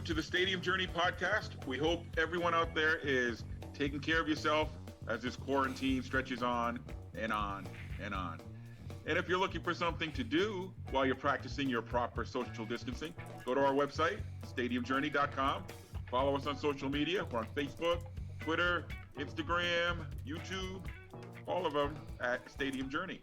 welcome to the Stadium Journey podcast. We hope everyone out there is taking care of yourself as this quarantine stretches on and on and on. And if you're looking for something to do while you're practicing your proper social distancing, go to our website, stadiumjourney.com. Follow us on social media. We're on Facebook, Twitter, Instagram, YouTube, all of them at Stadium Journey.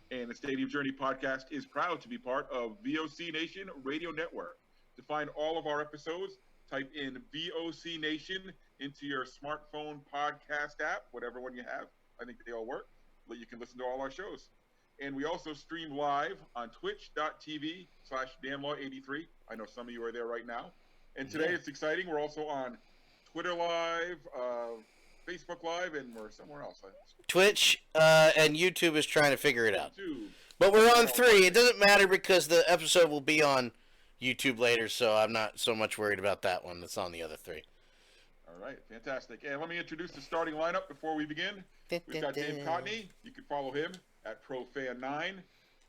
And the Stadium Journey podcast is proud to be part of VOC Nation Radio Network. To find all of our episodes, type in VOC Nation into your smartphone podcast app, whatever one you have. I think they all work. But you can listen to all our shows. And we also stream live on twitch.tv/danlaw83. I know some of you are there right now. And today it's exciting. We're also on Twitter Live, Facebook Live, and we're somewhere else. Twitch and YouTube is trying to figure it out. YouTube. But we're on 3. It doesn't matter because the episode will be on YouTube later, so I'm not so much worried about that one. That's on the other 3. All right, fantastic. And let me introduce the starting lineup before we begin. We've got Dave Cotney. You can follow him at ProFan9.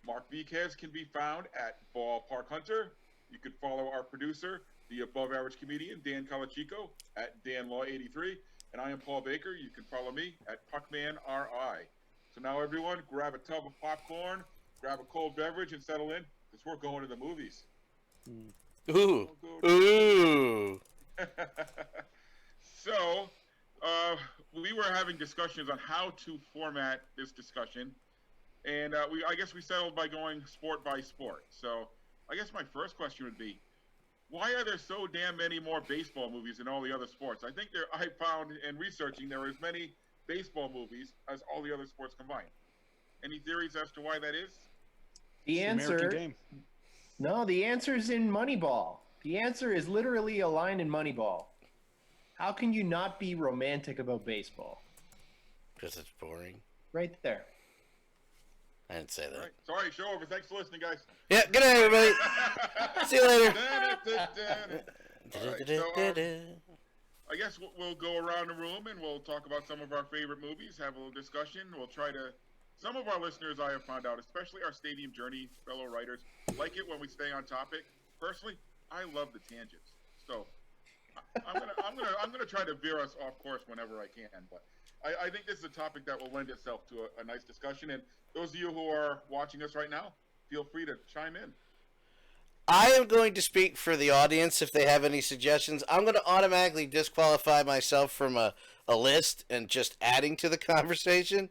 Mark Viquez can be found at Ballpark Hunter. You can follow our producer, the above-average comedian, Dan Calachico, at DanLaw83. And I am Paul Baker. You can follow me at PuckmanRI. So now, everyone, grab a tub of popcorn, grab a cold beverage, and settle in, because we're going to the movies. Ooh. Ooh. So, we were having discussions on how to format this discussion, and I guess we settled by going sport by sport. So, I guess my first question would be, why are there so damn many more baseball movies than all the other sports? I think I found in researching there are as many baseball movies as all the other sports combined. Any theories as to why that is? The answer, no, the answer is in Moneyball. The answer is literally a line in Moneyball. How can you not be romantic about baseball? Because it's boring. Right there. I didn't say that. All right. Sorry, show over. Thanks for listening, guys. Yeah, good night, everybody. See you later. All right, so, I guess we'll go around the room and we'll talk about some of our favorite movies, have a little discussion. We'll try to... Some of our listeners, I have found out, especially our Stadium Journey fellow writers, like it when we stay on topic. Personally, I love the tangents. So I'm gonna try to veer us off course whenever I can. But I think this is a topic that will lend itself to a nice discussion. And those of you who are watching us right now, feel free to chime in. I am going to speak for the audience if they have any suggestions. I'm going to automatically disqualify myself from a list and just adding to the conversation.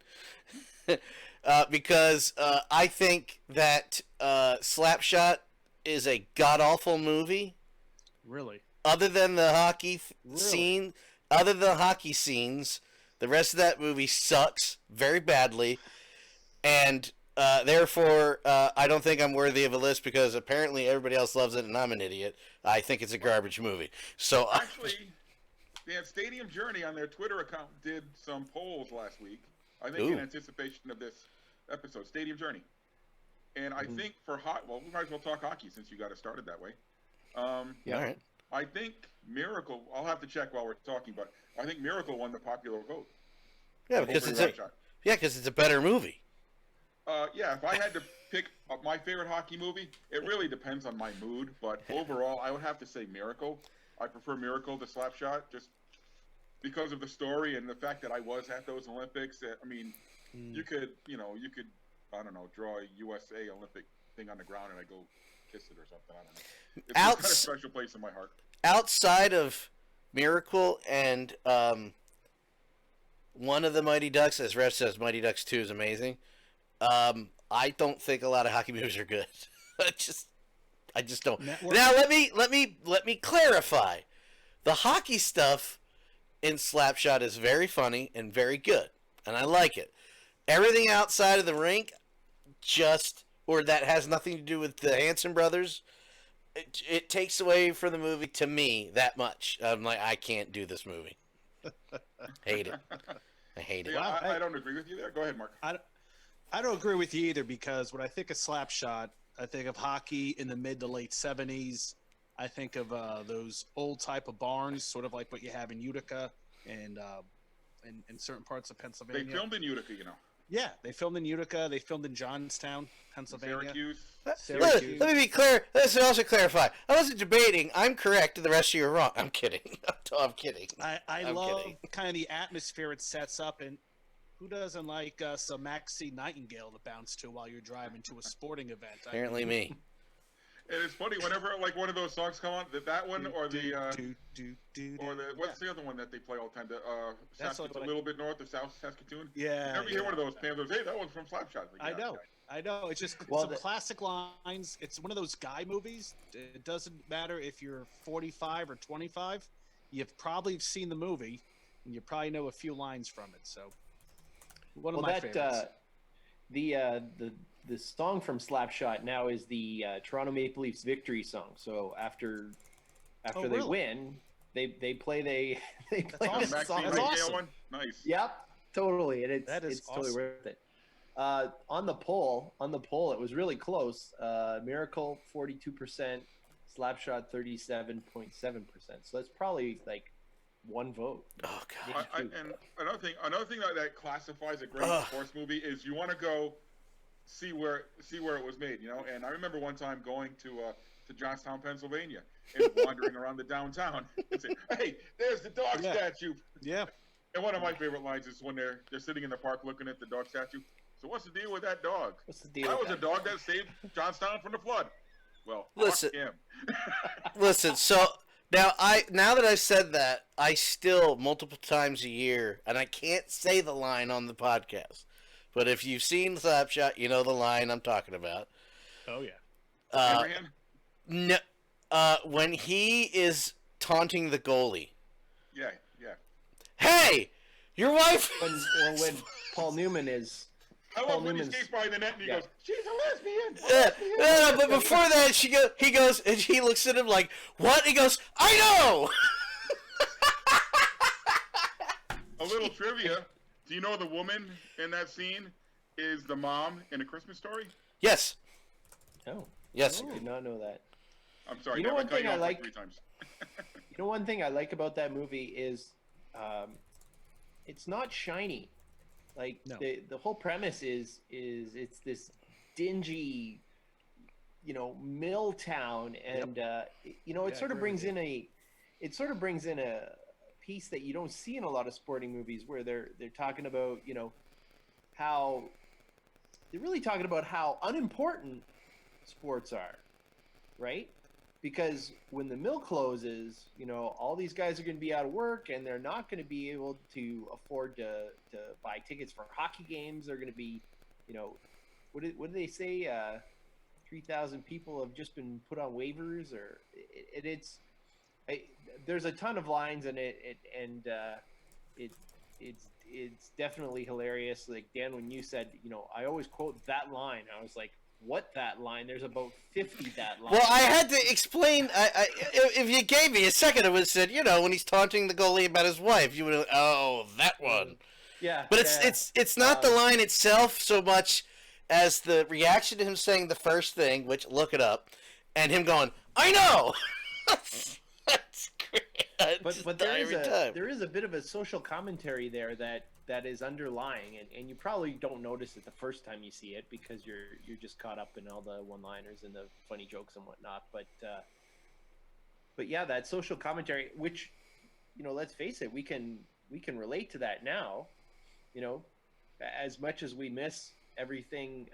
Because I think that Slapshot is a god-awful movie. Really? Other than the hockey scene, other than the hockey scenes, the rest of that movie sucks very badly. And therefore, I don't think I'm worthy of a list because apparently everybody else loves it and I'm an idiot. I think it's a garbage movie. So actually, they had Stadium Journey on their Twitter account did some polls last week. I think in anticipation of this episode, Stadium Journey. And I think for well, we might as well talk hockey since you got it started that way. Yeah. All right. I think Miracle, I'll have to check while we're talking, but I think Miracle won the popular vote. Yeah, because it's a better movie. Yeah, if I had to pick my favorite hockey movie, it really depends on my mood, but overall, I would have to say Miracle. I prefer Miracle to Slapshot, just because of the story and the fact that I was at those Olympics. I mean, you could, I don't know, draw a USA Olympic thing on the ground and I go kiss it or something. I don't know. It's got a special place in my heart. Outside of Miracle and one of the Mighty Ducks, as Rev says, Mighty Ducks 2 is amazing. I don't think a lot of hockey movies are good. I just don't. Network. Now let me clarify. The hockey stuff in Slapshot is very funny and very good, and I like it. Everything outside of the rink, or that has nothing to do with the Hanson brothers, it takes away from the movie to me that much. I'm like, I can't do this movie. Hate it. I hate it. Yeah, I don't agree with you there. Go ahead, Mark. I don't agree with you either because when I think of Slapshot, I think of hockey in the mid to late 70s. I think of those old type of barns, sort of like what you have in Utica and in certain parts of Pennsylvania. They filmed in Utica, you know. Yeah, they filmed in Utica. They filmed in Johnstown, Pennsylvania. Syracuse. Let me be clear. Let's also clarify. I wasn't debating. I'm correct, and the rest of you are wrong. I'm kidding. I'm kidding. I love kind of the atmosphere it sets up, and who doesn't like some Maxine Nightingale to bounce to while you're driving to a sporting event? Apparently me. And it's funny whenever like one of those songs come on, that one or the what's the other one that they play all the time? A little bit north of South Saskatoon. Yeah. Whenever you hear one of those, Pam goes, "Hey, that one's from Slapshot." Like, I know. It's just some classic lines. It's one of those guy movies. It doesn't matter if you're 45 or 25. You've probably seen the movie, and you probably know a few lines from it. So, one of my favorites. The song from Slapshot now is the Toronto Maple Leafs victory song. So after they win, they play the song. That's awesome. One? Nice. Yep, totally. And it's awesome. Totally worth it. On the poll, it was really close. Miracle 42%, Slapshot 37.7%. So that's probably like one vote. Oh god. And another thing that classifies a great sports movie is you want to go see where it was made, And I remember one time going to Johnstown, Pennsylvania, and wandering around the downtown and saying, "Hey, there's the dog statue." Yeah. And one of my favorite lines is when they're sitting in the park looking at the dog statue. So what's the deal with that dog? What's the deal? That was a dog that saved Johnstown from the flood. Well, listen, fuck him. Listen. So now that I've said that, I still multiple times a year, and I can't say the line on the podcast. But if you've seen Slapshot, you know the line I'm talking about. Oh yeah. No. When he is taunting the goalie. Yeah. Hey, your wife. When Paul Newman is. I love when he skates by the net and he goes, "She's a lesbian." No, but before that, he goes, and she looks at him like, "What?" He goes, "I know." A little trivia. Do you know the woman in that scene is the mom in A Christmas Story? Yes. Oh. Yes. I did not know that. I'm sorry. You know one thing I like. 3 times. You know one thing I like about that movie is, it's not shiny. Like the whole premise is it's this dingy, mill town, and it sort of brings in a piece that you don't see in a lot of sporting movies where they're talking about how they're really talking about how unimportant sports are, right? Because when the mill closes, all these guys are going to be out of work and they're not going to be able to afford to buy tickets for hockey games. They're going to be, what did they say? 3,000 people have just been put on waivers, or there's a ton of lines in it, it's definitely hilarious. Like Dan, when you said, I always quote that line, I was like, what that line? There's about 50 that line. Well, I had to explain. If you gave me a second, it would have said, when he's taunting the goalie about his wife, you would have, that one. Yeah. But it's not the line itself so much as the reaction to him saying the first thing, which look it up, and him going, "I know." That's great. But there is a bit of a social commentary there that is underlying, and you probably don't notice it the first time you see it because you're just caught up in all the one-liners and the funny jokes and whatnot. But yeah, that social commentary, which let's face it, we can relate to that now. As much as we miss everything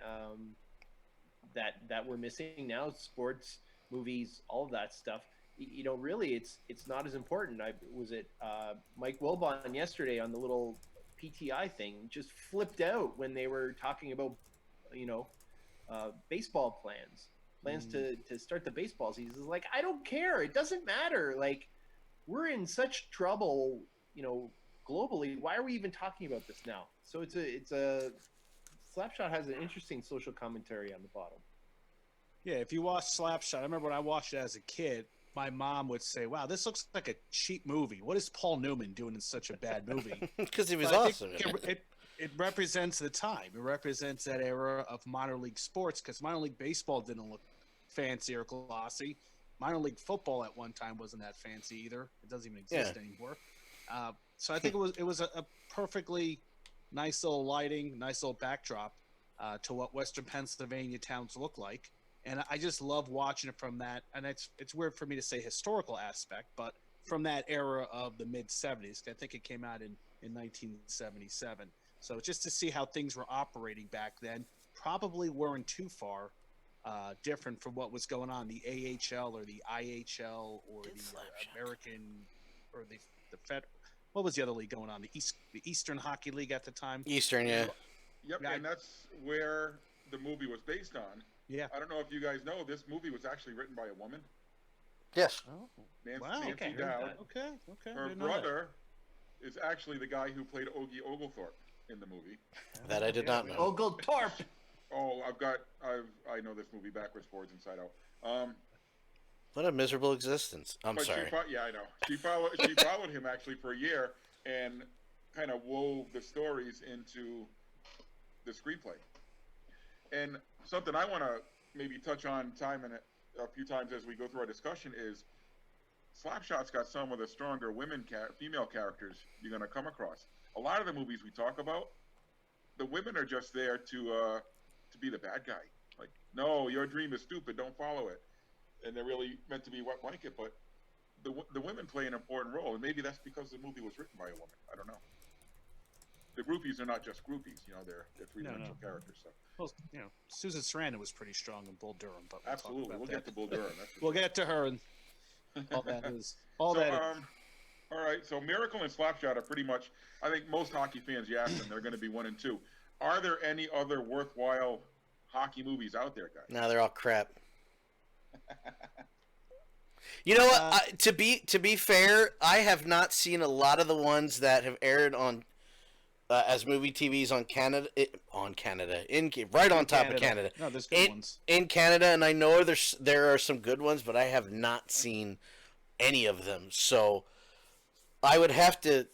that we're missing now, sports, movies, all of that stuff. Really, it's not as important. Mike Wilbon yesterday on the little PTI thing just flipped out when they were talking about, baseball plans to start the baseball season. He's like, I don't care. It doesn't matter. Like, we're in such trouble, globally. Why are we even talking about this now? So it's a Slapshot has an interesting social commentary on the bottom. Yeah, if you watch Slapshot, I remember when I watched it as a kid, my mom would say, "Wow, this looks like a cheap movie. What is Paul Newman doing in such a bad movie?" Because he was awesome. It represents the time. It represents that era of minor league sports, because minor league baseball didn't look fancy or glossy. Minor league football at one time wasn't that fancy either. It doesn't even exist anymore. So I think it was a perfectly nice little lighting, nice little backdrop to what Western Pennsylvania towns look like. And I just love watching it from that. And it's weird for me to say historical aspect, but from that era of the mid 70s. I think it came out in 1977. So just to see how things were operating back then, probably weren't too far different from what was going on, the AHL or the IHL or the American or the Fed. What was the other league going on? The Eastern Hockey League at the time. Eastern, yeah. Yep, Yeah, and that's where the movie was based on. Yeah. I don't know if you guys know, this movie was actually written by a woman. Yes. Oh, Nancy okay. Dowd. Okay. Her brother is actually the guy who played Ogie Oglethorpe in the movie. That I did not know. Oglethorpe. Oh, I know this movie backwards, forwards, inside out. What a miserable existence. I'm But sorry. yeah, I know. She followed him actually for a year and kind of wove the stories into the screenplay. And something I want to maybe touch on a few times as we go through our discussion is Slapshot's got some of the stronger female characters you're going to come across. A lot of the movies we talk about, the women are just there to be the bad guy. Like, no, your dream is stupid. Don't follow it. And they're really meant to be wet blanket, but the women play an important role, and maybe that's because the movie was written by a woman. I don't know. The groupies are not just groupies, they're three-dimensional characters. So. Well, Susan Sarandon was pretty strong in Bull Durham, but Absolutely, we'll get to Bull Durham. We'll get to her and all that is All right, so Miracle and Slapshot are pretty much. I think most hockey fans, you ask them, they're going to be 1 and 2. Are there any other worthwhile hockey movies out there, guys? No, they're all crap. You know what? To be fair, I have not seen a lot of the ones that have aired on as movie TVs on Canada. Right on top of Canada. No, there's good ones in Canada, and I know there are some good ones, but I have not seen any of them. So I would have to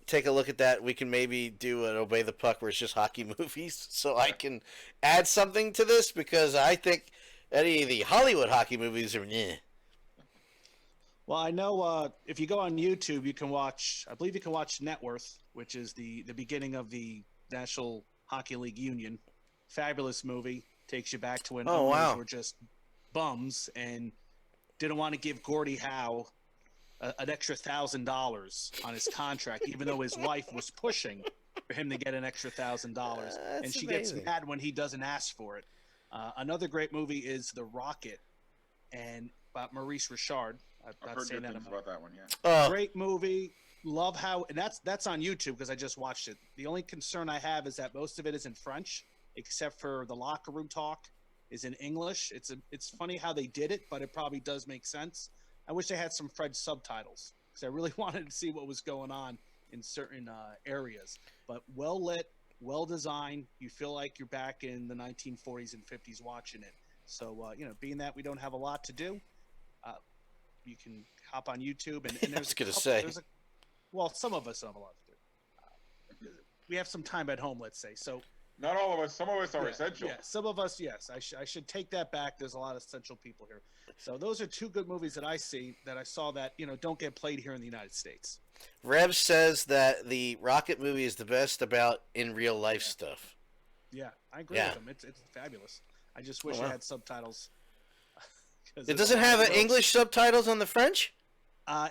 take a look at that. We can maybe do an Obey the Puck where it's just hockey movies, so I can add something to this because I think any of the Hollywood hockey movies are meh. Well, I know if you go on YouTube, you can watch. I believe you can watch Net Worth, which is the beginning of the National Hockey League Union. Fabulous movie. Takes you back to when owners were just bums and didn't want to give Gordie Howe an extra $1,000 on his contract, even though his wife was pushing for him to get an extra $1,000, and she gets mad when he doesn't ask for it. Another great movie is The Rocket, and about Maurice Richard. I've heard good things about that one. Yeah. Great movie. Love how, and that's on YouTube because I just watched it. The only concern I have is that most of it is in French, except for the locker room talk is in English. It's funny how they did it, but it probably does make sense. I wish they had some French subtitles because I really wanted to see what was going on in certain areas. But well lit, well designed. You feel like you're back in the 1940s and 50s watching it. So being that we don't have a lot to do. You can hop on YouTube, and there's I was going to say. Well, some of us don't have a lot to do. We have some time at home, let's say. So not all of us. Some of us are essential. Yeah, some of us, yes. I should take that back. There's a lot of essential people here. So those are two good movies that I saw that don't get played here in the United States. Rev says that the Rocket movie is the best about in real life stuff. Yeah, I agree with him. It's fabulous. I just wish it had subtitles. It doesn't have English subtitles on the French?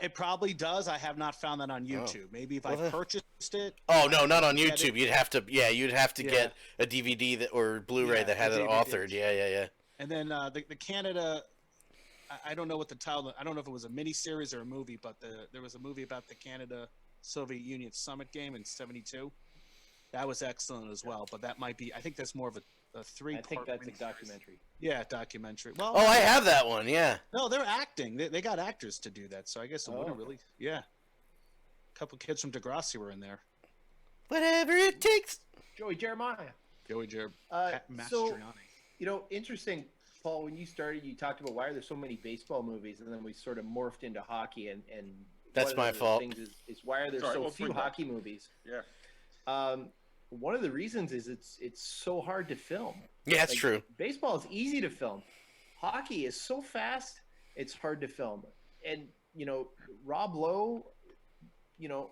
It probably does. I have not found that on YouTube. Maybe if I purchased it. Oh no, not on YouTube. You'd have to. Yeah, you'd have to get a DVD or Blu-ray that had it authored. Yeah. And then the Canada. I don't know what the title. I don't know if it was a miniseries or a movie, but there was a movie about the Canada-Soviet Union summit game in '72. That was excellent as well. But that might be. I think that's more of a 3-part. I think that's a documentary. Yeah, documentary. Well, I have that one. Yeah. No, they're acting. They got actors to do that, so I guess it wouldn't really. Yeah. A couple kids from Degrassi were in there. Whatever it takes. Joey Jeremiah. Mastriani. So, interesting, Paul. When you started, you talked about why are there so many baseball movies, and then we sort of morphed into hockey. And that's my fault. Is why are there so few hockey movies? Yeah. One of the reasons is it's so hard to film. Yeah, that's true. Baseball is easy to film. Hockey is so fast, it's hard to film. And, Rob Lowe,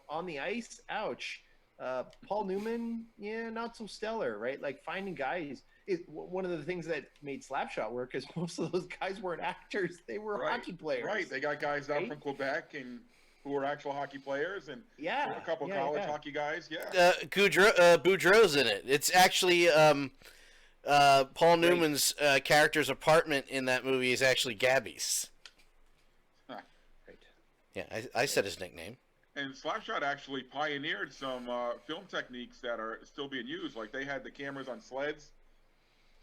on the ice, ouch. Paul Newman, yeah, not so stellar, right? Like finding guys is one of the things that made Slapshot work. Is most of those guys weren't actors; they were hockey players. Right, they got guys down from Quebec and who were actual hockey players, and a couple college hockey guys. Yeah, Boudreaux's in it. It's actually Paul Newman's character's apartment in that movie is actually Gabby's. Huh. Right. Yeah, I said his nickname. And Slapshot actually pioneered some film techniques that are still being used. Like they had the cameras on sleds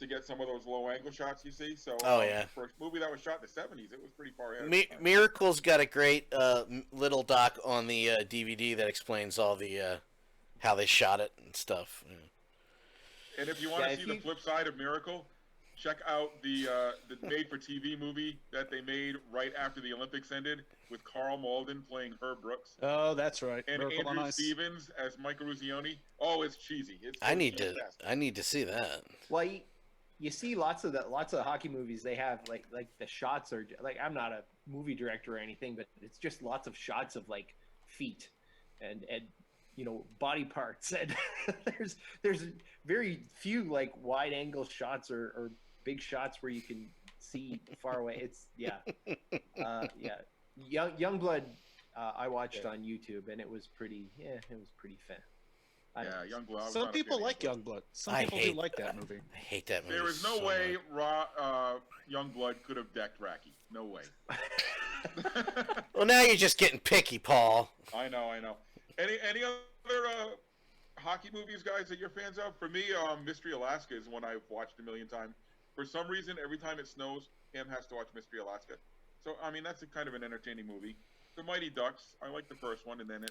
to get some of those low angle shots you see. So for a movie that was shot in the 70s, it was pretty far ahead. Miracle's got a great little doc on the DVD that explains all the how they shot it and stuff. Yeah. And if you want to see the flip side of Miracle, check out the made-for-TV movie that they made right after the Olympics ended with Carl Malden playing Herb Brooks. Oh, that's right. And Miracle Andrew Stevens as Mike Eruzione. Oh, it's cheesy. I need to see that. Well, you see lots of hockey movies. They have like the shots are like, I'm not a movie director or anything, but it's just lots of shots of like feet and body parts, and there's very few like wide angle shots or big shots where you can see far away. It's Youngblood I watched on YouTube, and it was pretty fun. Youngblood. Some people like Youngblood. Some people do like that movie. I hate that movie. There is no way Youngblood could have decked Racky. No way. Well, now you're just getting picky, Paul. I know. Any other hockey movies, guys, that you're fans of? For me, Mystery Alaska is one I've watched a million times. For some reason, every time it snows, Pam has to watch Mystery Alaska. So, I mean, that's kind of an entertaining movie. The Mighty Ducks, I like the first one, and then as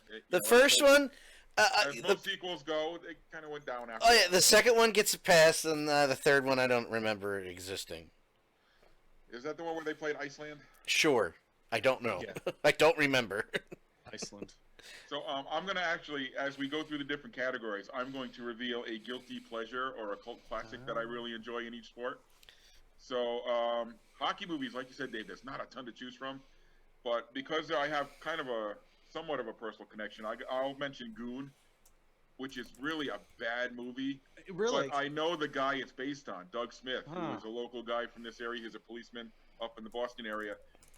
most sequels go, it kind of went down after. Oh yeah, the second one gets a pass, and the third one I don't remember it existing. Is that the one where they played Iceland? Sure, I don't know. Yeah. I don't remember. Iceland. So I'm going to actually, as we go through the different categories, I'm going to reveal a guilty pleasure or a cult classic that I really enjoy in each sport. So hockey movies, like you said, Dave, there's not a ton to choose from. But because I have kind of somewhat of a personal connection, I'll mention Goon, which is really a bad movie. Really? But I know the guy it's based on, Doug Smith, who is a local guy from this area. He's a policeman up in the Boston area.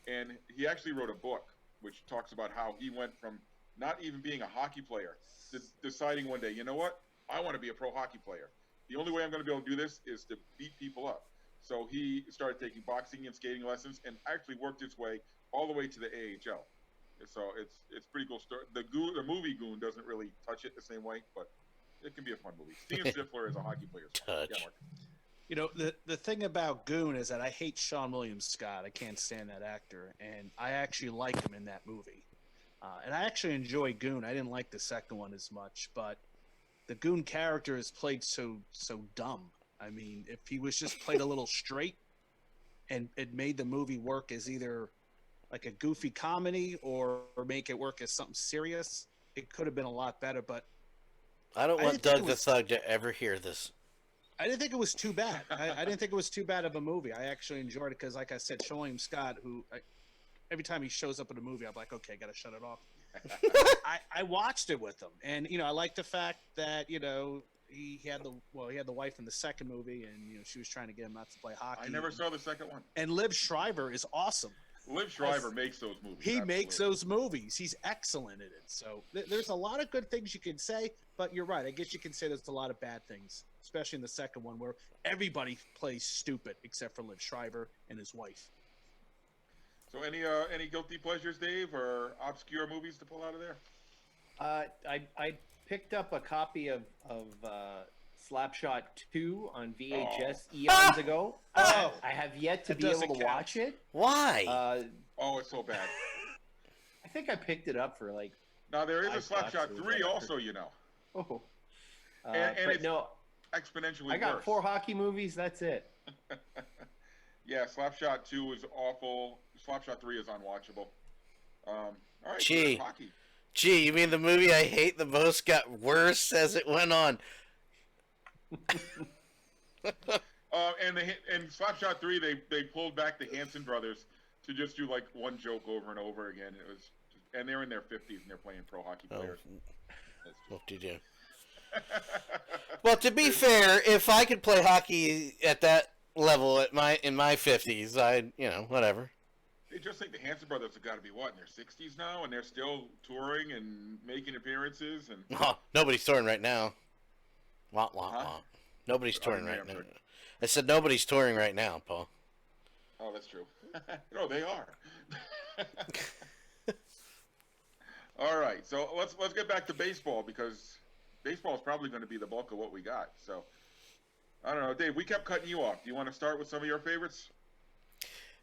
And he actually wrote a book which talks about how he went from not even being a hockey player to deciding one day, you know what? I want to be a pro hockey player. The only way I'm going to be able to do this is to beat people up. So he started taking boxing and skating lessons and actually worked his way all the way to the AHL. So it's pretty cool story. The movie Goon doesn't really touch it the same way, but it can be a fun movie. Steven Stifler is a hockey player. Touch. Yeah, Mark. You know, the thing about Goon is that I hate Sean William Scott. I can't stand that actor, and I actually like him in that movie. And I actually enjoy Goon. I didn't like the second one as much, but the Goon character is played so dumb. I mean, if he was just played a little straight and it made the movie work as either like a goofy comedy or make it work as something serious, it could have been a lot better. But I don't want Doug the Thug to ever hear this. I didn't think it was too bad. I didn't think it was too bad of a movie. I actually enjoyed it because, like I said, Sean William Scott, every time he shows up in a movie, I'm like, okay, got to shut it off. I watched it with him, and I like the fact that he had the wife in the second movie, and she was trying to get him not to play hockey. I never saw the second one. And Liv Schreiber is awesome. Liv Schreiber makes those movies. He makes those movies. He's excellent in it. So there's a lot of good things you can say, but you're right. I guess you can say there's a lot of bad things, especially in the second one where everybody plays stupid except for Liv Schreiber and his wife. So any guilty pleasures, Dave, or obscure movies to pull out of there? I picked up a copy of Slapshot 2 on VHS eons ago. I have yet to be able to watch it. Why? It's so bad. I think I picked it up for like. Now there is a Slapshot 3 also, Oh. And but it's no, exponentially I got worse. 4 hockey movies. That's it. Yeah, Slapshot 2 is awful. Slapshot 3 is unwatchable. All right, Gee. hockey. Gee, you mean the movie I hate the most got worse as it went on? And Slapshot 3, they pulled back the Hanson brothers to just do like one joke over and over again. And they're in their 50s and they're playing pro hockey players. What do you do? Well, to be fair, if I could play hockey at that level in my 50s, I'd, whatever. They just think the Hanson brothers have got to be what, in their 60s now, and they're still touring and making appearances and. Oh, nobody's touring right now. Wah, wah, Huh? wah. Nobody's touring right now. Sure. I said nobody's touring right now, Paul. Oh, that's true. No, they are. All right, so let's get back to baseball because baseball is probably going to be the bulk of what we got. So I don't know, Dave. We kept cutting you off. Do you want to start with some of your favorites?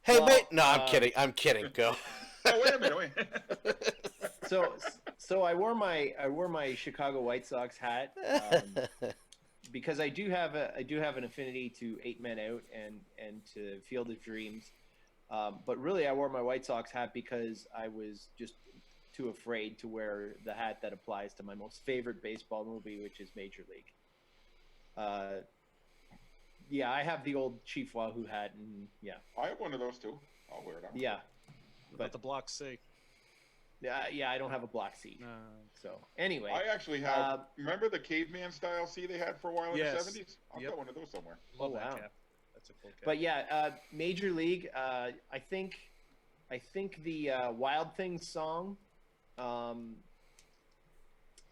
Hey, no, I'm kidding. I'm kidding. Go. Oh, wait a minute. So I wore my Chicago White Sox hat because I do have an affinity to 8 Men Out and to Field of Dreams. But really, I wore my White Sox hat because I was just too afraid to wear the hat that applies to my most favorite baseball movie, which is Major League. Yeah, I have the old Chief Wahoo hat, and yeah. I have one of those too. I'll wear it out. Yeah. But the Block C. Yeah, I don't have a Block C. So anyway, I actually have. Remember the caveman style C they had for a while in the 70s? I've got one of those somewhere. Love that wow. cap. That's a cool cap. But yeah, Major League. I think the Wild Things song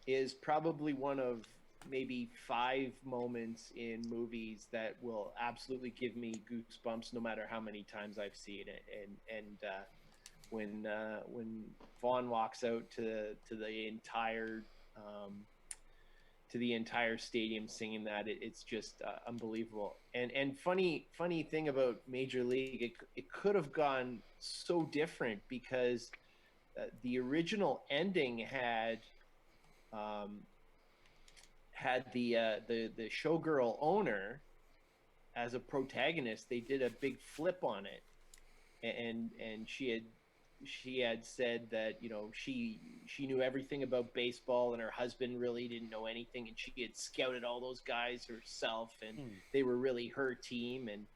is probably one of maybe 5 moments in movies that will absolutely give me goosebumps no matter how many times I've seen it. And when Vaughn walks out to the entire stadium singing that, it's just unbelievable. And funny thing about Major League, it could have gone so different because the original ending had the showgirl owner as a protagonist. They did a big flip on it, and she had said that she knew everything about baseball and her husband really didn't know anything, and she had scouted all those guys herself, and they were really her team. And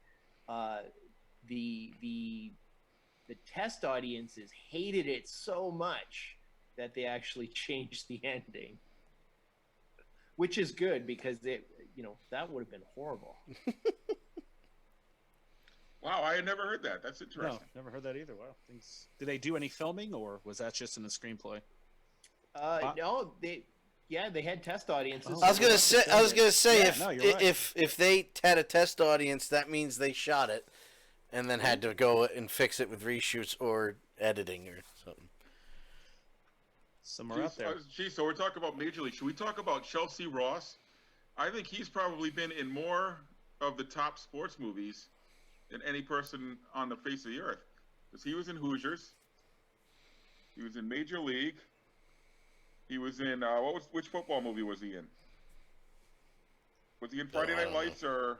the test audiences hated it so much that they actually changed the ending, which is good because that would have been horrible. Wow, I had never heard that. That's interesting. No, never heard that either. Wow. Did they do any filming, or was that just in the screenplay? No, they had test audiences. I was gonna say Yeah, right. if they had a test audience, that means they shot it, and then had to go and fix it with reshoots or editing or something. Somewhere out there. So we're talking about Major League. Should we talk about Chelsea Ross? I think he's probably been in more of the top sports movies than any person on the face of the earth. Because he was in Hoosiers. He was in Major League. He was in which football movie was he in? Was he in Friday Night Lights or?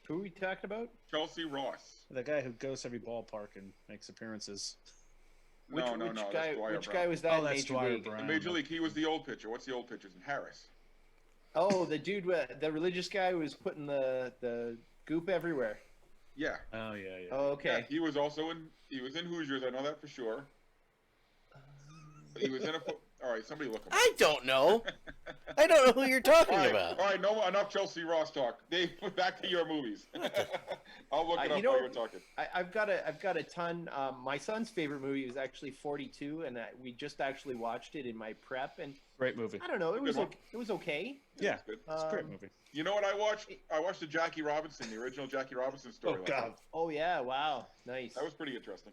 Who are we talking about? Chelsea Ross. The guy who goes to every ballpark and makes appearances. Which Which guy was that? Oh, that's Major Dwyer League? Brown. In Major League, he was the old pitcher. What's the old pitcher's name? Harris. Oh, the dude, the religious guy who was putting the goop everywhere. Yeah. Oh yeah. Oh, okay. Yeah, he was in Hoosiers. I know that for sure. He was in all right, somebody look him up. I don't know. I don't know who you're talking about. All right, no enough Chelsea Ross talk. Dave, back to your movies. I'll look it up while you're talking. I've got a ton. My son's favorite movie was actually 42, and we just actually watched it in my prep. And Great movie. I don't know, it was okay. Yeah, Good. it's a great movie. You know what I watched? I watched the Jackie Robinson, the original Jackie Robinson story. Oh yeah, wow, nice. That was pretty interesting.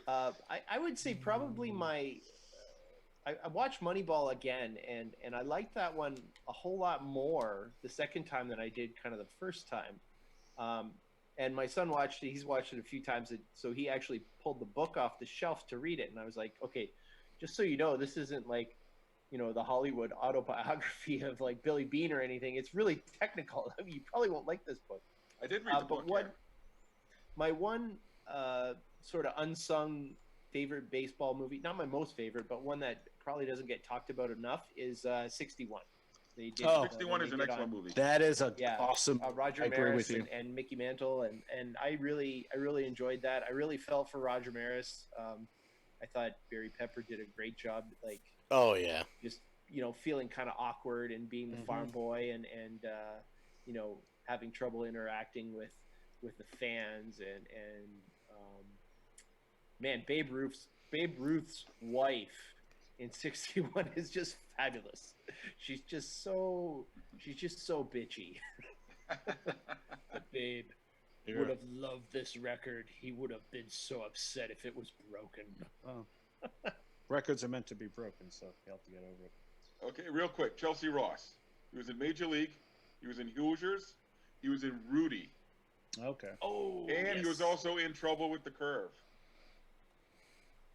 I would say probably I watched Moneyball again, and I liked that one a whole lot more the second time than I did kind of the first time. And my son watched it. He's watched it a few times, so he actually pulled the book off the shelf to read it. And I was like, okay, just so you know, this isn't like, the Hollywood autobiography of like Billy Beane or anything. It's really technical. I mean, you probably won't like this book. I did read the book. My one sort of unsung favorite baseball movie, not my most favorite, but one that probably doesn't get talked about enough, is 61. 61 is an excellent movie. That is awesome. Roger I agree Maris with you. and Mickey Mantle, and I really enjoyed that. I really felt for Roger Maris. I thought Barry Pepper did a great job, like Oh yeah, just feeling kind of awkward and being the farm boy and having trouble interacting with the fans and man, Babe Ruth's wife in 61 is just fabulous. She's just so bitchy. But Babe would have loved this record. He would have been so upset if it was broken. Oh. Records are meant to be broken, so you have to get over it. Okay, real quick. Chelsea Ross. He was in Major League. He was in Hoosiers. He was in Rudy. Okay. Oh, and he was also in Trouble with the Curve.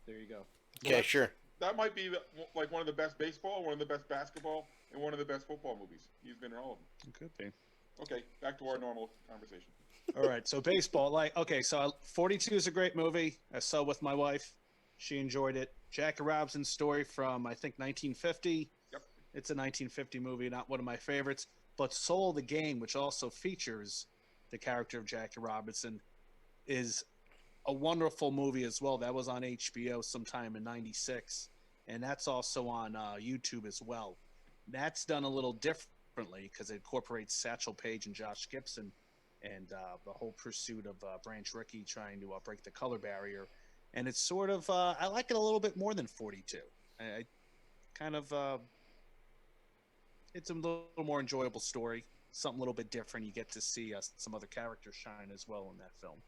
There you go. Okay, sure. That might be like one of the best baseball, one of the best basketball, and one of the best football movies. He's been in all of them. It could be. Okay, back to our normal conversation. All right, so baseball. So 42 is a great movie. I saw it with my wife. She enjoyed it. Jackie Robinson's story from, I think, 1950. Yep. It's a 1950 movie, not one of my favorites. But Soul of the Game, which also features the character of Jackie Robinson, is a wonderful movie as well. That was on HBO sometime in '96, and that's also on YouTube as well. That's done a little differently because it incorporates Satchel Paige and Josh Gibson and the whole pursuit of Branch Rickey trying to break the color barrier. And it's sort of, I like it a little bit more than 42. I kind of, it's a little more enjoyable story, something a little bit different. You get to see some other characters shine as well in that film.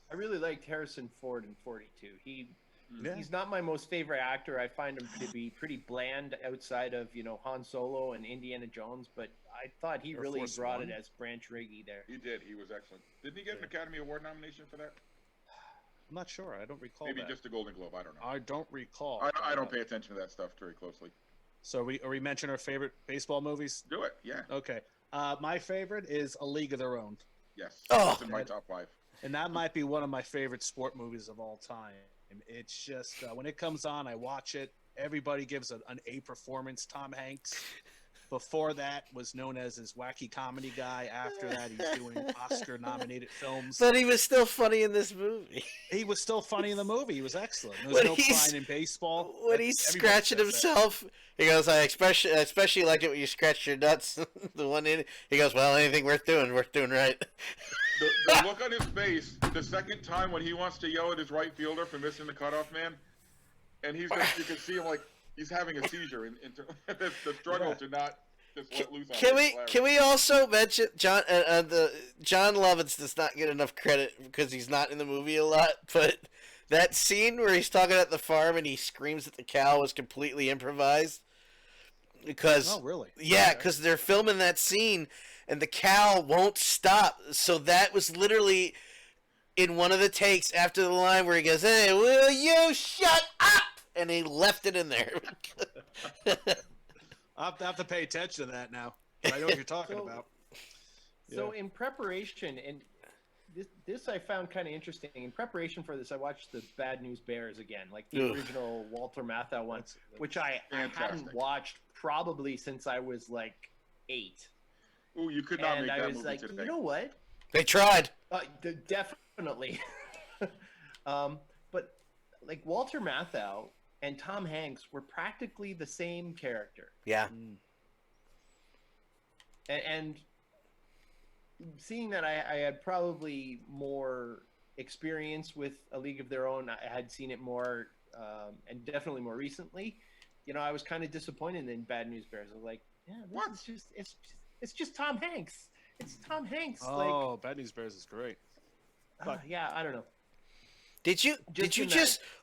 I really liked Harrison Ford in 42. He's not my most favorite actor. I find him to be pretty bland outside of, Han Solo and Indiana Jones, but I thought he really brought it as Branch Rickey there. He did. He was excellent. Didn't he get an Academy Award nomination for that? I'm not sure. I don't recall. Maybe that. just a Golden Globe. I don't know. I don't recall. I don't pay attention to that stuff very closely. So are we mentioning our favorite baseball movies? Do it. Yeah. Okay. My favorite is A League of Their Own. Yes. Oh. It's in my top 5. And that might be one of my favorite sport movies of all time. It's just when it comes on, I watch it. Everybody gives an A performance. Tom Hanks, before that, was known as his wacky comedy guy. After that, he's doing Oscar-nominated films. But he was still funny in this movie. He was still funny in the movie. He was excellent. There was no crying in baseball. When he's scratching himself, he goes, "I especially like it when you scratch your nuts." The one in, he goes, "Well, anything worth doing right." The look on his face the second time when he wants to yell at his right fielder for missing the cutoff man, and you can see him like he's having a seizure. The struggle to not just let loose on. Can we also mention John Lovitz does not get enough credit because he's not in the movie a lot, but that scene where he's talking at the farm and he screams at the cow was completely improvised. Because because they're filming that scene and the cow won't stop. So that was literally in one of the takes after the line where he goes, "Hey, will you shut up?" And he left it in there. I'll have to pay attention to that now. I know what you're talking about. So in preparation, and this I found kind of interesting. In preparation for this, I watched the Bad News Bears again, like the original Walter Matthau one, which I hadn't watched probably since I was like 8. Ooh, you could not make that movie today. And I was like, you know what? They tried. Definitely. But like Walter Matthau and Tom Hanks were practically the same character. Yeah. And seeing that I had probably more experience with A League of Their Own, I had seen it more and definitely more recently. I was kind of disappointed in Bad News Bears. I was like, yeah, this is just it's just Tom Hanks. It's Tom Hanks. Oh, Bad News Bears is great. Yeah, I don't know. Did you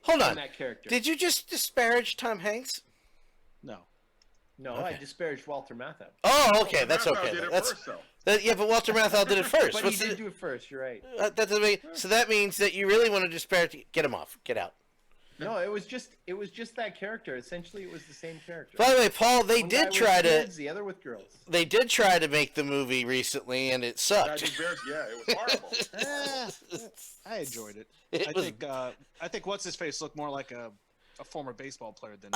hold on? That character. Did you just disparage Tom Hanks? No, okay. I disparaged Walter Matthau. Oh, okay, that's okay. Yeah, but Walter Matthau did it first. But he did do it first. You're right. So that means that you really want to disparage. Get him off. Get out. No, it was just that character. Essentially, it was the same character. By the way, Paul, the other with girls. They did try to make the movie recently, and it sucked. Yeah, it was horrible. I enjoyed it. I think what's his face looked more like a former baseball player than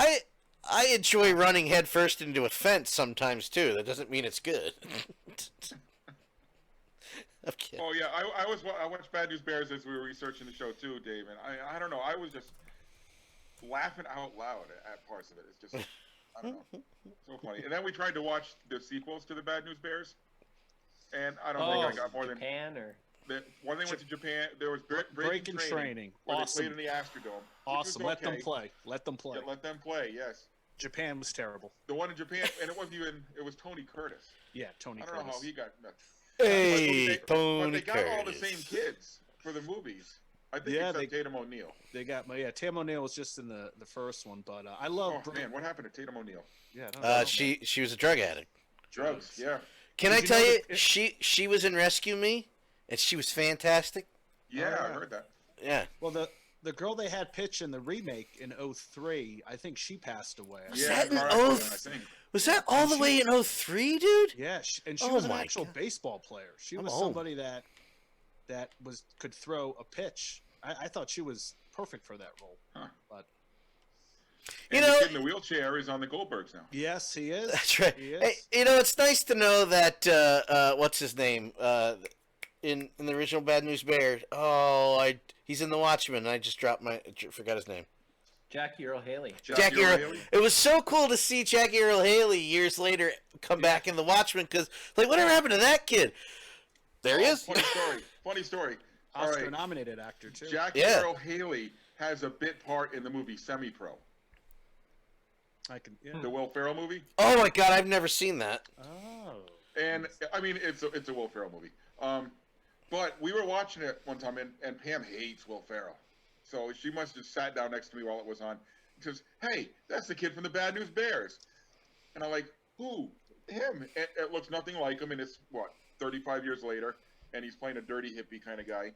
I enjoy running headfirst into a fence sometimes too. That doesn't mean it's good. Okay. Oh yeah, I watched Bad News Bears as we were researching the show too, Dave, and I don't know, I was just laughing out loud at parts of it. It's just I don't know. So funny. And then we tried to watch the sequels to the Bad News Bears, and I don't think I got more Japan than. or When they went to Japan, there was Breaking Training. Where Awesome. they played in the Astrodome. Awesome. Okay. Let them play. Let them play. Yeah, let them play. Yes. Japan was terrible. The one in Japan, and it wasn't even. It was Tony Curtis. Yeah, Tony I Curtis. don't know how he got nuts. Hey, but Tony they got all the Curtis. same kids for the movies. I think Yeah, except Tatum O'Neal. They got Tam O'Neal was just in the first one, but I love. Oh man, what happened to Tatum O'Neal? Yeah, I don't know. She was a drug addict. Drugs. Yeah. Can Did I you tell know you, that she was in Rescue Me, and she was fantastic. Yeah, I yeah. heard that. Yeah. Well, the girl they had pitch in the remake in 2003, I think she passed away. Was Yeah, that in car accident, 03? I think. Was that all the way in 03, dude? Yeah, and she Oh was an my actual God. baseball player. She was Oh. somebody that could throw a pitch. I thought she was perfect for that role. Huh. But You And know- the kid in the wheelchair is on the Goldbergs now. yes, he is. That's right. He is. Hey, it's nice to know that what's his name in the original Bad News Bear. Oh, he's in The Watchmen. I just forgot his name. Jackie Earl Haley. Jackie Earl. It was so cool to see Jackie Earl Haley years later come back in The Watchmen because, like, whatever happened to that kid? There he is. Funny story. All right. Oscar-nominated actor too. Jackie Yeah. Earl Haley has a bit part in the movie Semi-Pro, I can. Yeah. the Will Ferrell movie. Oh my God, I've never seen that. Oh. And I mean, it's a Will Ferrell movie. But we were watching it one time, and Pam hates Will Ferrell, so she must have sat down next to me while it was on. She says, "Hey, that's the kid from the Bad News Bears," and I'm like, "Who? Him?" It looks nothing like him, and it's 35 years later, and he's playing a dirty hippie kind of guy,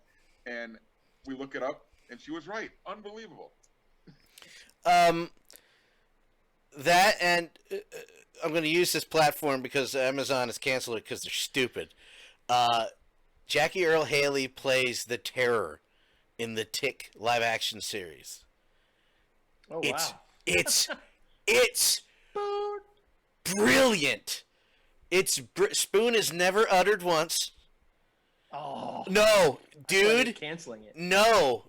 and we look it up, and she was right. Unbelievable. That and I'm going to use this platform because Amazon has canceled it because they're stupid. Jackie Earl Haley plays the Terror in the Tick live action series. Oh It's wow. it's brilliant. Spoon is never uttered once. Oh. No, They're dude. canceling it. No,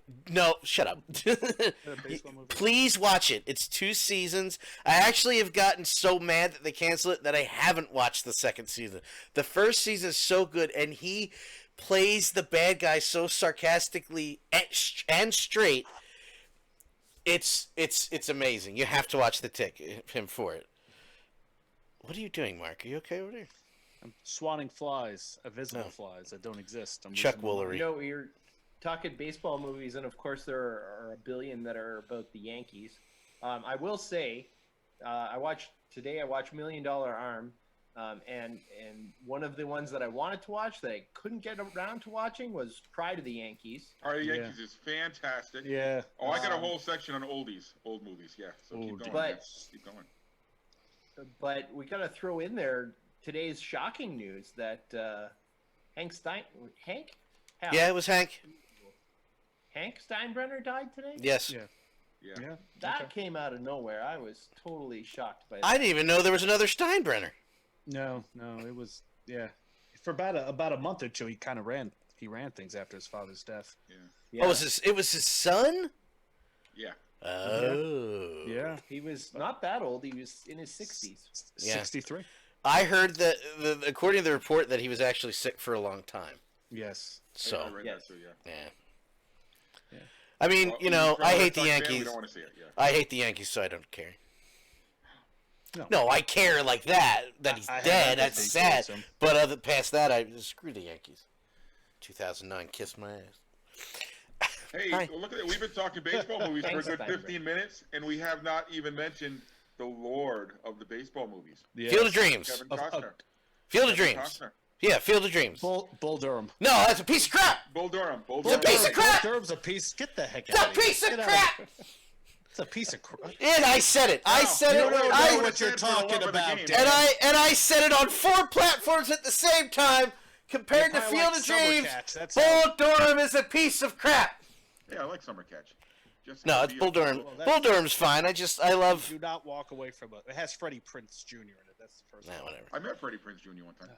shut up. baseball movie? Please watch it. It's 2 seasons. I actually have gotten so mad that they canceled it that I haven't watched the second season. The first season is so good, and he plays the bad guy so sarcastically and straight. It's amazing. You have to watch The Tick, him for it. What are you doing, Mark? Are you okay over there? I'm swatting flies, invisible No. flies that don't exist. I'm Chuck losing my mind. Woolery. You know, you're talking baseball movies, and of course there are a billion that are about the Yankees. I will say, I watched $1 Million Arm, and one of the ones that I wanted to watch that I couldn't get around to watching was Pride of the Yankees. All right, Yeah. Yankees is fantastic. Yeah. Oh, I got a whole section on old movies. Yeah, so keep going. But- yeah, keep going. But we got to throw in there today's shocking news that Hank? Hal. Yeah, it was Hank. Hank Steinbrenner died today? Yes. Yeah. Yeah. Yeah. That Okay. came out of nowhere. I was totally shocked by that. I didn't even know there was another Steinbrenner. No, it was For about a month or two, he kind of ran things after his father's death. Yeah. Oh, it was his son? Yeah. Oh. Yeah. He was not that old. He was in his 60s. Yeah. 63. I heard that, according to the report, that he was actually sick for a long time. Yes. I So, read yes. that too, yeah. yeah. I mean, Well, you know, from I a hate the Red Sox fan, We Yankees. don't want to see it. Yeah. I hate the Yankees, so I don't care. No. No, I care like that he's I have dead. empathy That's sad. towards him. But past that, screw the Yankees. 2009, kiss my ass. Hey, Hi. look at it. We've been talking baseball movies for a Thanks, good Steinbrenner. 15 minutes, and we have not even mentioned the Lord of the baseball movies, Field of Dreams. Kevin Of- Costner. Field of Kevin Dreams. Costner. Yeah, Field of Dreams. Bull Durham. No, that's a piece of crap. Bull Durham. Bull It's a Durham. piece of crap. Bull Durham's a piece. Get the heck It's out a of here. piece of Get out crap. It's a piece of crap. And I said it. I Wow. said You it. don't know I, what what you're said for the talking love of the about, game. Dan. and I said it on 4 platforms at the same time. Compared You to probably Field like of Summer Dreams, Catch, that's Bull Durham is a piece of crap. Yeah, I like Summer Catch. Just No, it's Bull Durham. Well, that- Bull Durham's fine. I love. Do not walk away from it. It has Freddie Prinze Jr. in it. That's the first Nah, one. whatever. I met Freddie Prinze Jr. one time.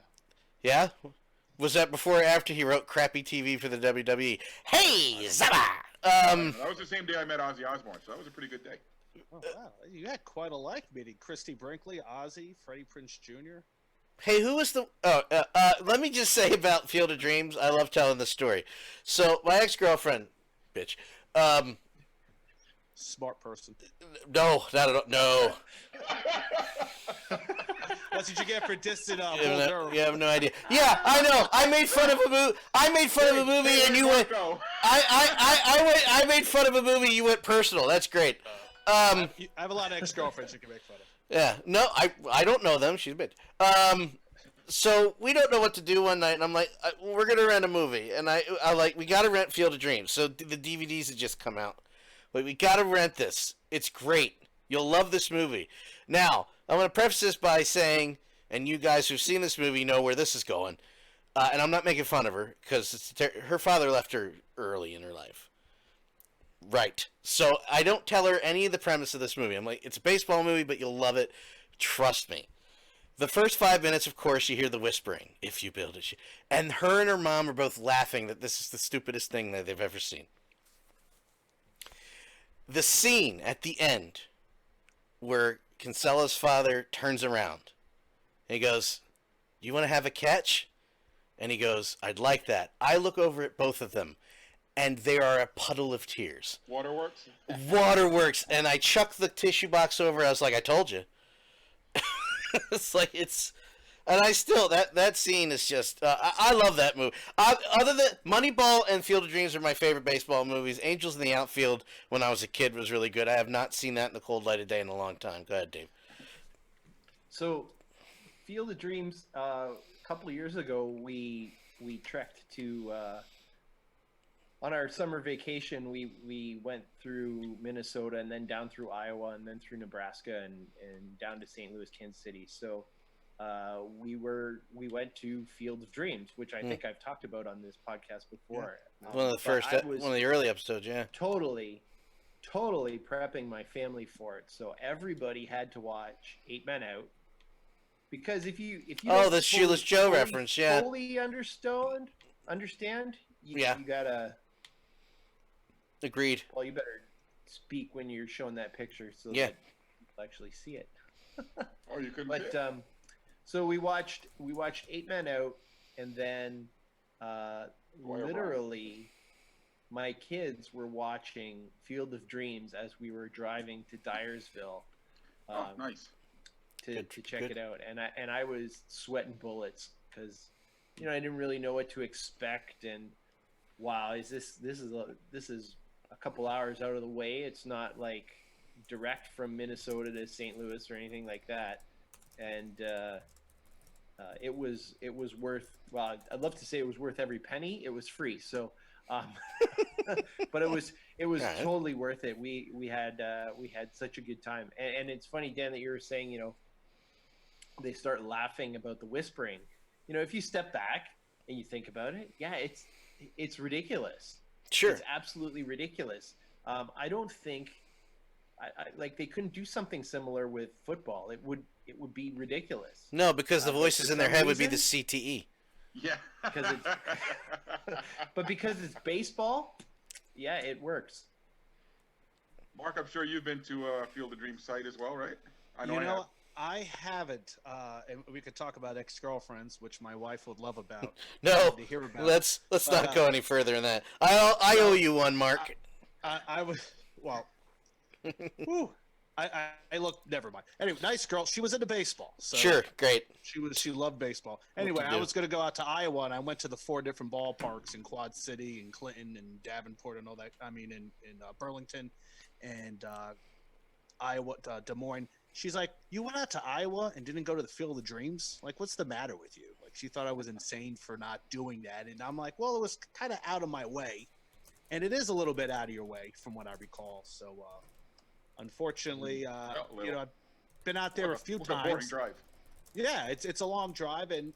Yeah? Was that before or after he wrote crappy TV for the WWE? Hey, Zaba! That was the same day I met Ozzy Osbourne, so that was a pretty good day. Oh, wow. You had quite a like meeting. Christy Brinkley, Ozzy, Freddie Prinze Jr. Hey, who was the? Let me just say about Field of Dreams. I love telling the story. So my ex-girlfriend, bitch. Smart person. No, not at all. No. That's what you get for dissing You have no idea. Yeah, I know. I made fun of a movie. And you went. I made fun of a movie. You went personal. That's great. I have a lot of ex-girlfriends you can make fun of. Yeah. No, I don't know them. She's a bitch. So we don't know what to do one night, and I'm like, we're gonna rent a movie, and I like, we gotta rent Field of Dreams. So the DVDs had just come out. But we gotta rent this. It's great. You'll love this movie. Now, I'm gonna preface this by saying, and you guys who've seen this movie know where this is going, and I'm not making fun of her because her father left her early in her life. Right. So I don't tell her any of the premise of this movie. I'm like, it's a baseball movie, but you'll love it. Trust me. The first 5 minutes, of course, you hear the whispering. If you build it, and her and her mom are both laughing that this is the stupidest thing that they've ever seen. The scene at the end where Kinsella's father turns around and he goes, "You want to have a catch?" And he goes, "I'd like that." I look over at both of them, and they are a puddle of tears. Waterworks? Waterworks. And I chucked the tissue box over. I was like, I told you. It's like, it's... And I still, that scene is just, I love that movie. Other than Moneyball and Field of Dreams are my favorite baseball movies. Angels in the Outfield, when I was a kid, was really good. I have not seen that in the cold light of day in a long time. Go ahead, Dave. So, Field of Dreams, a couple of years ago, we trekked to, on our summer vacation, we went through Minnesota and then down through Iowa and then through Nebraska and down to St. Louis, Kansas City. So, we went to Field of Dreams, which I think I've talked about on this podcast before. Yeah. One of the early episodes, yeah. Totally prepping my family for it. So everybody had to watch 8 Men Out, because if you the Shoeless Joe reference, yeah, fully understand, you gotta. Agreed. Well, you better speak when you're showing that picture so that you'll actually see it. Oh, you couldn't. But so we watched 8 Men Out, and then literally my kids were watching Field of Dreams as we were driving to Dyersville. Nice. To check it out, and I was sweating bullets because I didn't really know what to expect, and wow, this is a couple hours out of the way. It's not like direct from Minnesota to St. Louis or anything like that, and it was worth. Well, I'd love to say it was worth every penny. It was free, so, but it was totally worth it. We had such a good time, and it's funny, Dan, that you were saying they start laughing about the whispering. If you step back and you think about it, it's ridiculous. Sure, it's absolutely ridiculous. I don't think. I like they couldn't do something similar with football. It would be ridiculous. No, because the voices in their head would be the CTE. Yeah. But because it's baseball, yeah, it works. Mark, I'm sure you've been to a Field of Dreams site as well, right? I haven't. And we could talk about ex-girlfriends, which my wife would love about. No, to hear about. Let's not go any further than that. I owe you one, Mark. I was well. Whew. I look. Never mind. Anyway, nice girl. She was into baseball. So sure, great. She loved baseball. Anyway, I was going to go out to Iowa, and I went to the 4 different ballparks in Quad City, and Clinton, and Davenport, and all that. I mean, in Burlington, and Iowa, Des Moines. She's like, "You went out to Iowa and didn't go to the Field of Dreams? Like, what's the matter with you?" Like, she thought I was insane for not doing that, and I'm like, "Well, it was kind of out of my way, and it is a little bit out of your way, from what I recall." So. Unfortunately, I've been out there a few times. A boring drive. Yeah, it's a long drive, and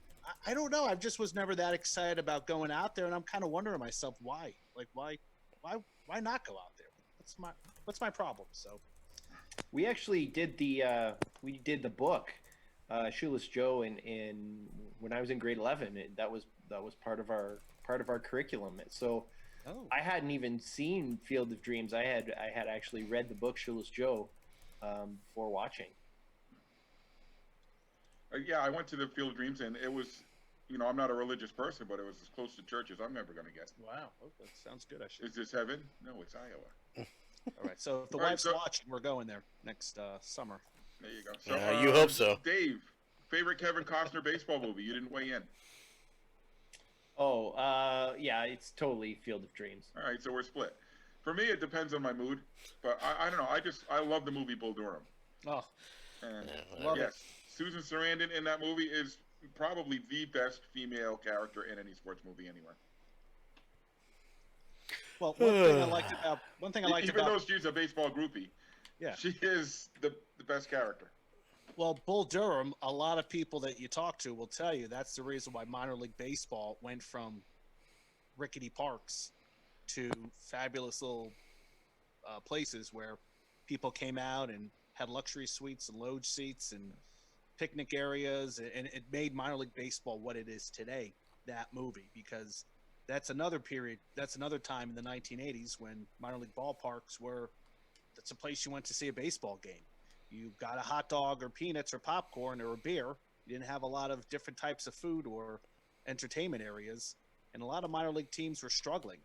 I don't know. I just was never that excited about going out there, and I'm kind of wondering to myself why. Like, why not go out there? What's my problem? So, we actually did the book, Shoeless Joe, in when I was in grade 11. That was part of our curriculum. So. Oh. I hadn't even seen Field of Dreams. I had actually read the book Shoeless Joe before watching. Yeah, I went to the Field of Dreams, and it was, I'm not a religious person, but it was as close to church as I'm ever going to get. Wow, that sounds good. Is this heaven? No, it's Iowa. All right, so if the wife's watching, we're going there next summer. There you go. So, you hope so. Dave, favorite Kevin Costner baseball movie? You didn't weigh in. Oh, yeah, it's totally Field of Dreams. All right, so we're split. For me, it depends on my mood, but I don't know. I love the movie Bull Durham. Oh, and love it. Susan Sarandon in that movie is probably the best female character in any sports movie anywhere. Well, one thing I liked about even though she's a baseball groupie, yeah, she is the best character. Well, Bull Durham, a lot of people that you talk to will tell you that's the reason why minor league baseball went from rickety parks to fabulous little places where people came out and had luxury suites and loge seats and picnic areas, and it made minor league baseball what it is today, that movie, because that's another period, that's another time in the 1980s when minor league ballparks that's a place you went to see a baseball game. You got a hot dog or peanuts or popcorn or a beer. You didn't have a lot of different types of food or entertainment areas, and a lot of minor league teams were struggling.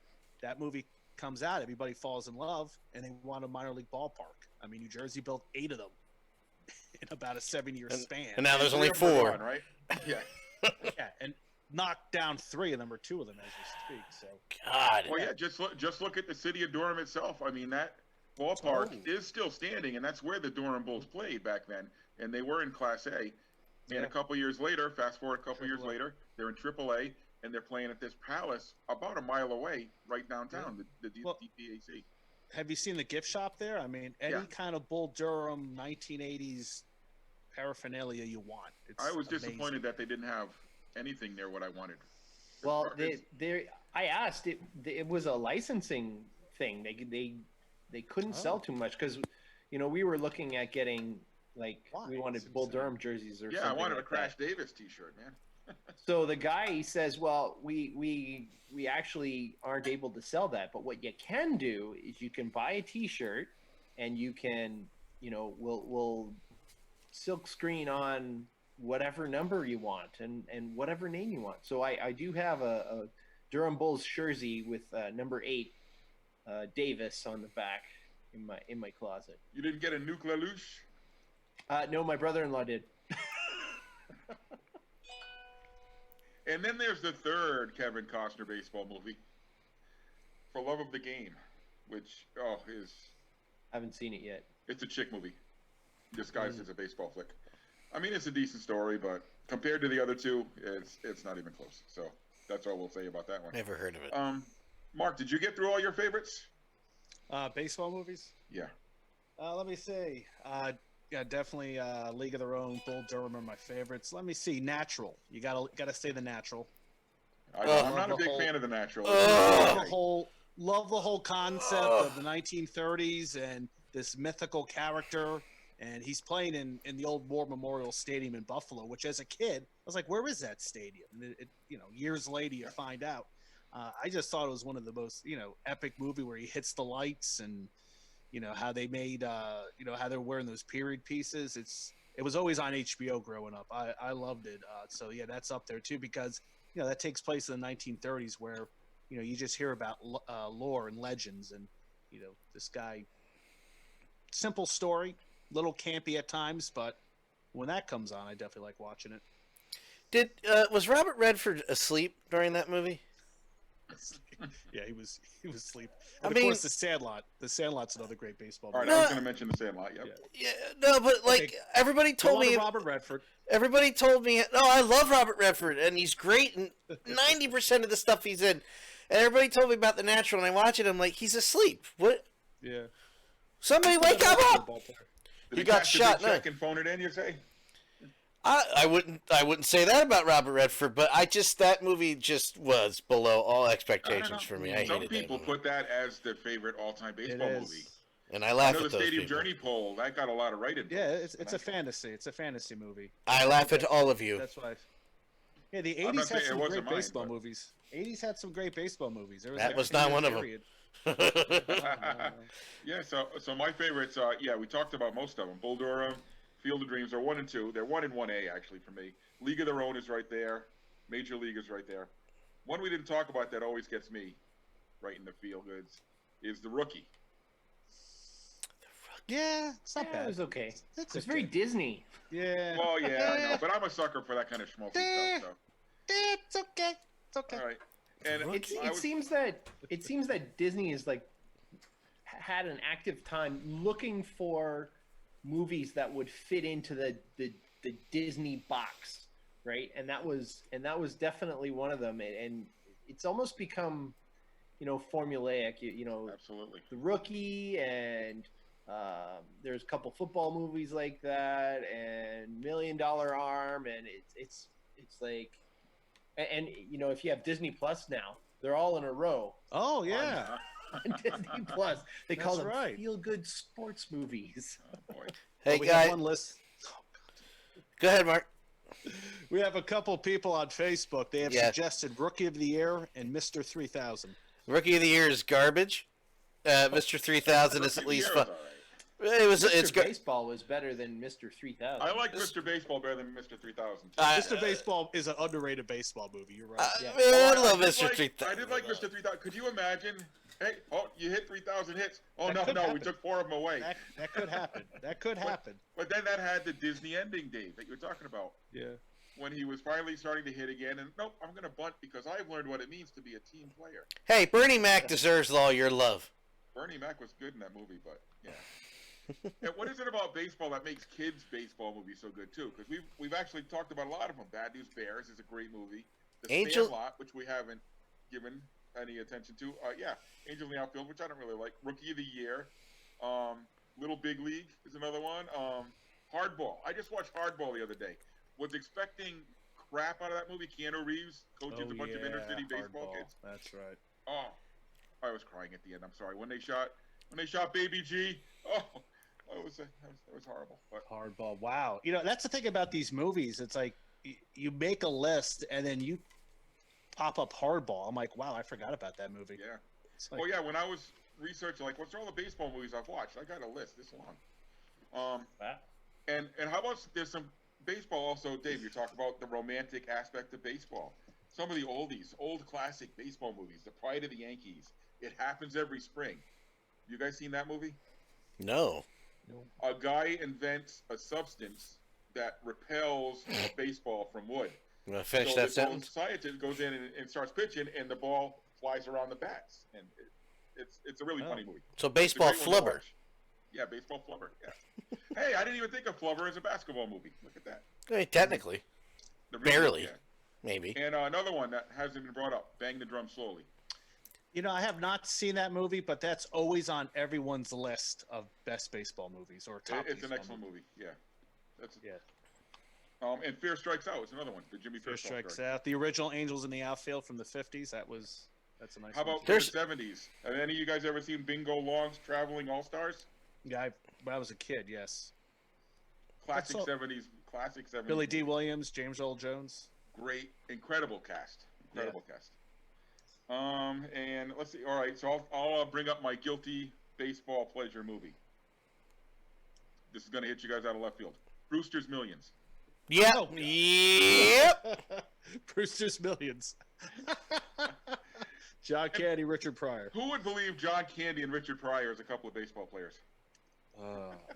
That movie comes out, everybody falls in love, and they want a minor league ballpark. I mean, New Jersey built 8 of them in about a 7-year span. And now there's only 4. Gone, right? Yeah. Yeah, and knocked down 3 of them or 2 of them as we speak. So God. Well, yeah, just look at the city of Durham itself. I mean, that ballpark is still standing, and that's where the Durham Bulls played back then, and they were in Class A. And a couple years later, fast forward a couple years later, they're in AAA, and they're playing at this palace about a mile away, right downtown, the DPAC. Have you seen the gift shop there? I mean, any kind of Bull Durham 1980s paraphernalia you want. It's I was amazing. disappointed that they didn't have anything near what I wanted. Well, I asked it was a licensing thing. They couldn't sell too much because, we were looking at getting we wanted Bull Durham jerseys or something. Yeah, I wanted like a Crash that. Davis T-shirt, man. So the guy says, "Well, we actually aren't able to sell that, but what you can do is you can buy a T-shirt, and you can, we'll silk screen on whatever number you want and whatever name you want." So I do have a Durham Bulls jersey with number 8 Davis on the back in my closet. You didn't get a Nuke LaLoosh? No, my brother-in-law did. And then there's the third Kevin Costner baseball movie, For Love of the Game, which is Haven't seen it yet. It's a chick movie disguised as a baseball flick. I mean, it's a decent story, but compared to the other two, it's not even close. So that's all we'll say about that one. Never heard of it. Mark, did you get through all your favorites? Baseball movies? Yeah. Let me see. Yeah, definitely League of Their Own, Bull Durham are my favorites. Let me see. Natural. You gotta say The Natural. I'm not a big fan of The Natural. Love the whole concept of the 1930s and this mythical character. And he's playing in the old War Memorial Stadium in Buffalo, which as a kid, I was like, where is that stadium? And years later, you find out. I just thought it was one of the most, epic movie where he hits the lights and, how they made, how they're wearing those period pieces. It was always on HBO growing up. I loved it. So yeah, that's up there too, because, that takes place in the 1930s where, you just hear about lore and legends and, this guy, simple story, little campy at times, but when that comes on, I definitely like watching it. Was Robert Redford asleep during that movie? Yeah, he was asleep. And of course, The Sandlot's another great baseball movie. All right, I was going to mention The Sandlot. Yep. Yeah, no, but everybody told me Robert Redford. Everybody told me, no, I love Robert Redford, and he's great in 90% of the stuff he's in. And everybody told me about The Natural, and I watch it, I'm like, he's asleep. What? Yeah. Somebody wake him up! Did He got shot. Check and phone it in, you say? I wouldn't say that about Robert Redford, but that movie just was below all expectations for me. I Some hated people that put that as their favorite all-time baseball movie. And I laugh at the those Stadium people. Journey poll that got a lot of write-ins. Yeah, it's a fantasy. It's a fantasy movie. I laugh at all of you. That's why. Yeah, the 80s had some great baseball movies. '80s had some great baseball movies. That was not one of them. Yeah, so my favorites, we talked about most of them. Bull Durham, Field of Dreams are 1 and 2. They're 1 and 1A actually for me. League of Their Own is right there. Major League is right there. One we didn't talk about that always gets me right in the feel goods is The Rookie. Yeah, it's not bad. It was okay. It's very Disney. Yeah. Well, yeah, I know, but I'm a sucker for that kind of schmaltzy stuff. So. It's okay. It's okay. All right. And it seems that Disney is like had an active time looking for movies that would fit into the Disney box, right? And that was definitely one of them. And it's almost become, formulaic. Absolutely. The Rookie, and there's a couple football movies like that, and $1 Million Arm, and it's like. And if you have Disney Plus now, they're all in a row. Oh yeah, on Disney Plus. They call them right. feel-good sports movies. Oh, boy. Hey, we guys. have one list. Go ahead, Mark. We have a couple people on Facebook. They have suggested Rookie of the Year and Mr. 3000. Rookie of the Year is garbage. Mr. 3000 is at least fun. It's Baseball was better than Mr. 3000. I like Mr. Baseball better than Mr. 3000. Mr. Baseball is an underrated baseball movie. You're right. I love Mr. 3000. I did like Mr. 3000. Could you imagine? Hey, you hit 3,000 hits. Oh, no, we took 4 of them away. That could happen. That could happen. But then that had the Disney ending, Dave, that you were talking about. Yeah. When he was finally starting to hit again, and nope, I'm going to bunt because I've learned what it means to be a team player. Hey, Bernie Mac deserves all your love. Bernie Mac was good in that movie, but yeah. And what is it about baseball that makes kids' baseball movies so good too? Because we've actually talked about a lot of them. Bad News Bears is a great movie. The Sandlot, which we haven't given any attention to. Angel in the Outfield, which I don't really like. Rookie of the Year. Little Big League is another one. Hardball. I just watched Hardball the other day. Was expecting crap out of that movie. Keanu Reeves coaches a bunch of inner city baseball kids. That's right. Oh, I was crying at the end. I'm sorry. When they shot Baby G. Oh. It was horrible. But. Hardball. Wow. That's the thing about these movies. It's like you make a list and then you pop up Hardball. I'm like, wow, I forgot about that movie. Yeah. Like, when I was researching, like, what's all the baseball movies I've watched? I got a list this long. And how about there's some baseball also, Dave? You talk about the romantic aspect of baseball. Some of the old classic baseball movies. The Pride of the Yankees. It Happens Every Spring. You guys seen that movie? No. A guy invents a substance that repels a baseball from wood. You want to finish that sentence? So the scientist goes in and starts pitching, and the ball flies around the bats. And it's a really funny movie. So baseball flubber. Yeah, baseball flubber. Yeah. Hey, I didn't even think of Flubber as a basketball movie. Look at that. I mean, technically. Barely. Yeah. Maybe. And another one that hasn't been brought up, Bang the Drum Slowly. I have not seen that movie, but that's always on everyone's list of best baseball movies or top. It's an excellent movie. Yeah. And Fear Strikes Out is another one. The Jimmy Fear Strikes Out. The original Angels in the Outfield from the 50s. That's a nice. How about the 70s? Have any of you guys ever seen Bingo Long's Traveling All Stars? Yeah, when I was a kid, yes. Classic 70s. Billy D. Williams, James Earl Jones. Great, incredible cast. Cast. And let's see. All right, so I'll bring up my guilty baseball pleasure movie. This is going to hit you guys out of left field. Brewster's Millions. Yep. Oh, Yep. Brewster's Millions. John Candy, Richard Pryor. Who would believe John Candy and Richard Pryor as a couple of baseball players?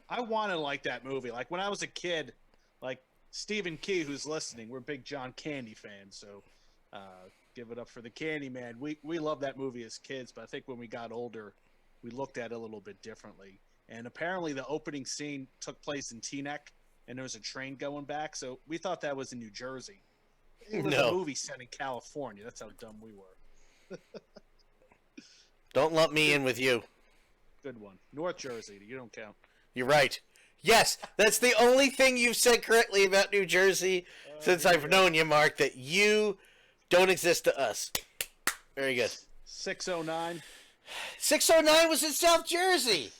I wanted to like that movie. Like when I was a kid, like Stephen Key, who's listening, we're big John Candy fans. So give it up for the Candy Man. We loved that movie as kids, but I think when we got older, we looked at it a little bit differently. And apparently the opening scene took place in Teaneck, and there was a train going back. So we thought that was in New Jersey. It was a movie set in California. That's how dumb we were. Don't lump me in with you. Good one. North Jersey. You don't count. You're right. Yes, that's the only thing you've said correctly about New Jersey since I've known you, Mark, that you don't exist to us. Very good. 609. 609 was in South Jersey.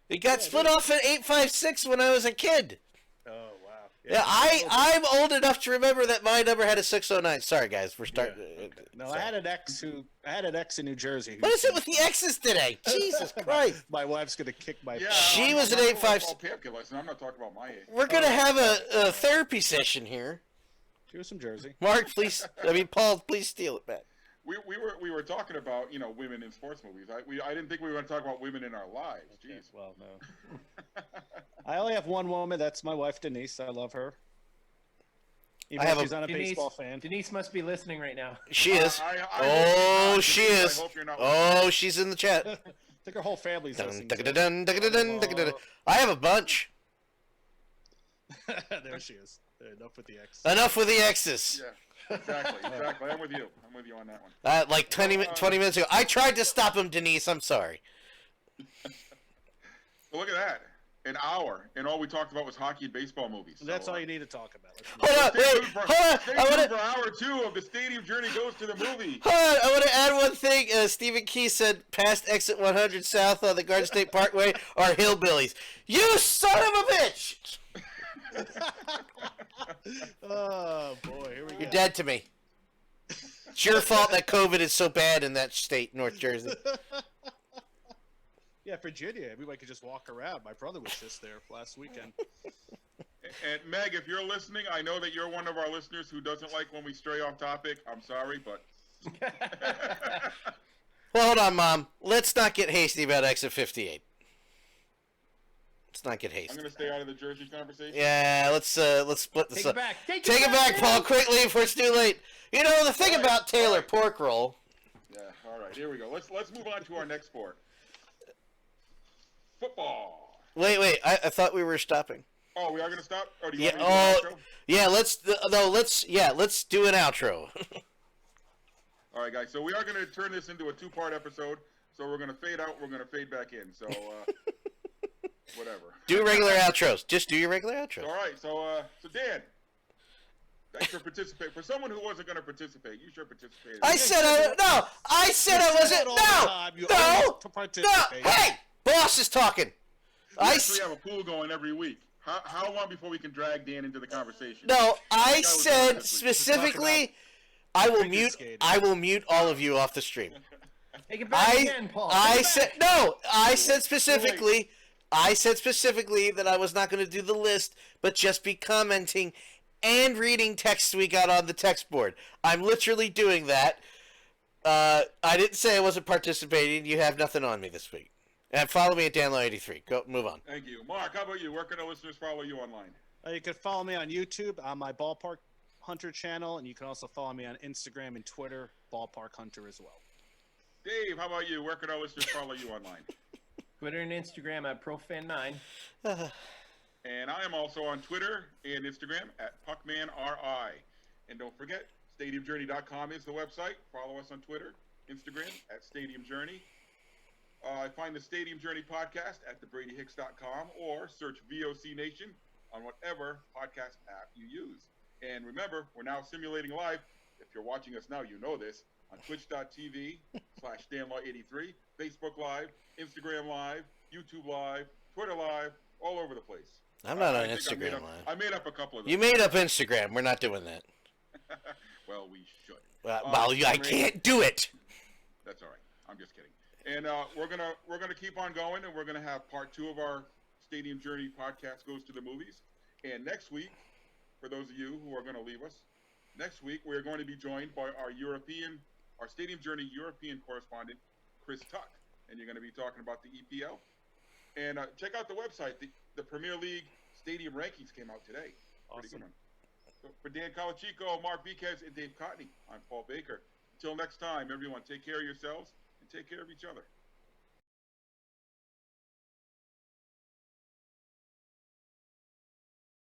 It got split off at 856 when I was a kid. Oh, wow. Yeah, I'm old enough to remember that my number had a 609. Sorry, guys, we're starting. Yeah, okay. No, I had an ex in New Jersey. What is it with the X's today? Jesus Christ! My wife's gonna kick my. Yeah, She was an 8.5. I'm not talking about my age. We're gonna have a therapy session here. She was from Jersey. Mark, please. Paul, please steal it back. We were talking about women in sports movies. I didn't think we were going to talk about women in our lives. Okay, jeez. Well, no. I only have one woman. That's my wife, Denise. I love her. Even though she's not a baseball fan. Denise must be listening right now. She is. She is. Oh, she's in the chat. I think her whole family's listening. I have a bunch. There she is. Enough with the X. Enough with the X's. Yeah, exactly. I'm with you on that one. Like 20 minutes ago. I tried to stop him, Denise. I'm sorry. Well, look at that. An hour, and all we talked about was hockey and baseball movies. That's all you need to talk about. Hold on. Stay tuned for hour 2 of the Stadium Journey Goes to the Movie. Hold on. I want to add one thing. Stephen Key said, past exit 100 south on the Garden State Parkway are hillbillies. You son of a bitch! Oh, boy. Here we go. You're dead to me. It's your fault that COVID is so bad in that state, North Jersey. Yeah, Virginia, everybody could just walk around. My brother was just there last weekend. And Meg, if you're listening, I know that you're one of our listeners who doesn't like when we stray off topic. I'm sorry, but... Well, hold on, Mom. Let's not get hasty about Exit 58. Let's not get hasty. I'm going to stay out of the Jersey conversation. Yeah, let's split this up. Take it back, Paul, quickly before it's too late. The thing about Taylor pork roll. Yeah, all right, here we go. Let's move on to our next sport. Football. Wait. I thought we were stopping. Oh, we are going to stop? Or do you want me to do an outro? Yeah, let's do an outro. All right, guys. So we are going to turn this into a 2-part episode. So we're going to fade out. We're going to fade back in. So whatever. Do regular outros. Just do your regular outros. All right. So Dan, thanks for participating. For someone who wasn't going to participate, you sure participated. I said I wasn't. No. Hey, boss is talking. We actually have a pool going every week. How long before we can drag Dan into the conversation? No, I said specifically, I will mute all of you off the stream. Take it back again, Paul. I said specifically that I was not going to do the list, but just be commenting and reading texts we got on the text board. I'm literally doing that. I didn't say I wasn't participating. You have nothing on me this week. And follow me at DanLaw83. Go, move on. Thank you. Mark, how about you? Where can our listeners follow you online? You can follow me on YouTube on my Ballpark Hunter channel, and you can also follow me on Instagram and Twitter, Ballpark Hunter as well. Dave, how about you? Where can our listeners follow you online? Twitter and Instagram at ProFan9. And I am also on Twitter and Instagram at PuckmanRI. And don't forget, StadiumJourney.com is the website. Follow us on Twitter, Instagram at Stadium Journey. Find the Stadium Journey podcast at thebradyhicks.com or search VOC Nation on whatever podcast app you use. And remember, we're now simulating live. If you're watching us now, you know this. On twitch.tv/StanLaw83, Facebook Live, Instagram Live, YouTube Live, Twitter Live, all over the place. I'm not on Instagram Live. I made up a couple of them. You made up Instagram. We're not doing that. Well, we should. I can't do it. That's all right. I'm just kidding. And we're gonna keep on going, and we're gonna have part 2 of our Stadium Journey podcast goes to the movies. And next week, for those of you who are going to leave us, next week we are going to be joined by our Stadium Journey European correspondent, Chris Tuck, and you're going to be talking about the EPL. And check out the website. The Premier League Stadium rankings came out today. Awesome. Pretty good one. So for Dan Colachico, Mark Viquez, and Dave Cotney, I'm Paul Baker. Until next time, everyone, take care of yourselves and take care of each other.